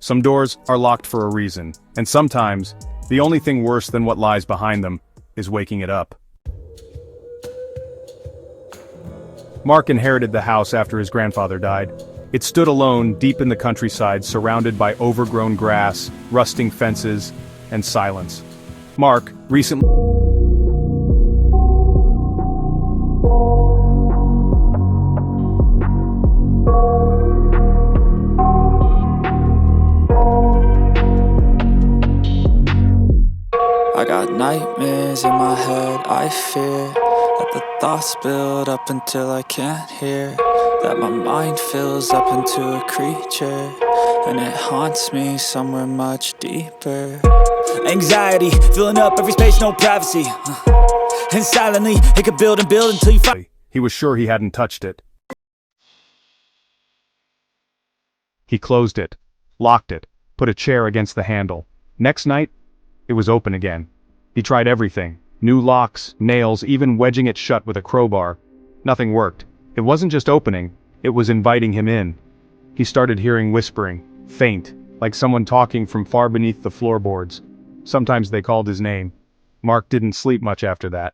Some doors are locked for a reason, and sometimes, the only thing worse than what lies behind them is waking it up. Mark inherited the house after his grandfather died. It stood alone deep in the countryside, surrounded by overgrown grass, rusting fences, and silence. Mark recently I got nightmares in my head, I fear that the thoughts build up until I can't hear, that my mind fills up into a creature, and it haunts me somewhere much deeper. Anxiety, filling up every space, no privacy, and silently, it could build and build until you find. he was sure he hadn't touched it. He closed it, locked it, put a chair against the handle. Next night, it was open again. He tried everything, new locks, nails, even wedging it shut with a crowbar. Nothing worked. It wasn't just opening, it was inviting him in. He started hearing whispering, faint, like someone talking from far beneath the floorboards. Sometimes they called his name. Mark didn't sleep much after that.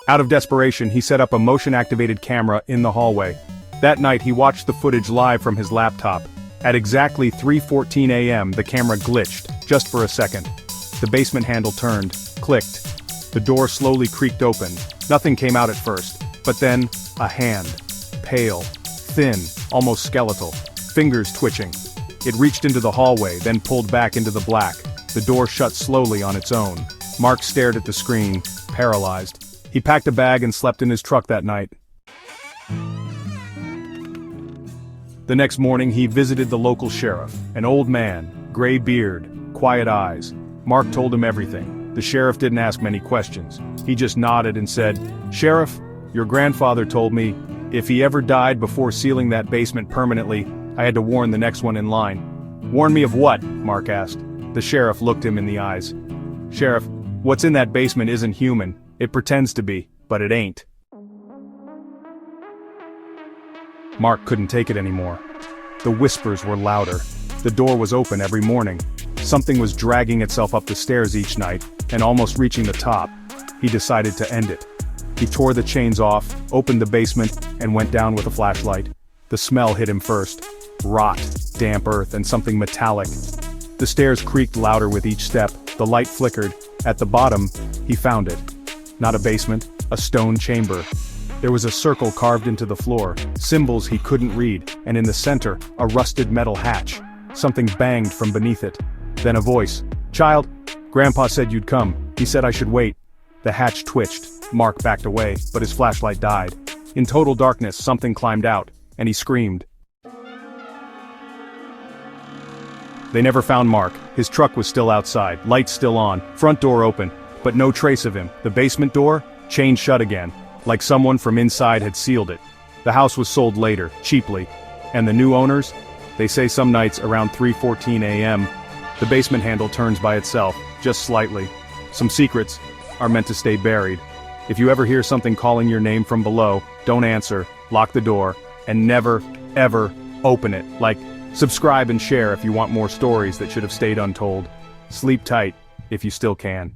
Out of desperation, he set up a motion-activated camera in the hallway. That night, he watched the footage live from his laptop. At exactly 3:14 a.m., the camera glitched, just for a second. The basement handle turned, clicked. The door slowly creaked open. Nothing came out at first, but then, a hand. Pale, thin, almost skeletal. Fingers twitching. It reached into the hallway, then pulled back into the black. The door shut slowly on its own. Mark stared at the screen, paralyzed. He packed a bag and slept in his truck that night. The next morning, he visited the local sheriff, an old man, gray beard, quiet eyes. Mark told him everything. The sheriff didn't ask many questions. He just nodded and said, "Sheriff, your grandfather told me, if he ever died before sealing that basement permanently, I had to warn the next one in line." "Warn me of what?" Mark asked. The sheriff looked him in the eyes. "Sheriff, what's in that basement isn't human. It pretends to be, but it ain't." Mark couldn't take it anymore. The whispers were louder. The door was open every morning. Something was dragging itself up the stairs each night, and almost reaching the top. He decided to end it. He tore the chains off, opened the basement, and went down with a flashlight. The smell hit him first. Rot, damp earth, and something metallic. The stairs creaked louder with each step. The light flickered. At the bottom, he found it. Not a basement, a stone chamber. There was a circle carved into the floor, symbols he couldn't read, and in the center, a rusted metal hatch. Something banged from beneath it. Then a voice. "Child, Grandpa said you'd come. He said I should wait." The hatch twitched. Mark backed away, but his flashlight died. In total darkness, something climbed out, and he screamed. They never found Mark. His truck was still outside, lights still on, front door open, but no trace of him. The basement door, chained shut again, like someone from inside had sealed it. The house was sold later, cheaply. And the new owners? They say some nights around 3:14 a.m., the basement handle turns by itself, just slightly. Some secrets are meant to stay buried. If you ever hear something calling your name from below, don't answer, lock the door, and never, ever open it. Subscribe and share if you want more stories that should have stayed untold. Sleep tight, if you still can.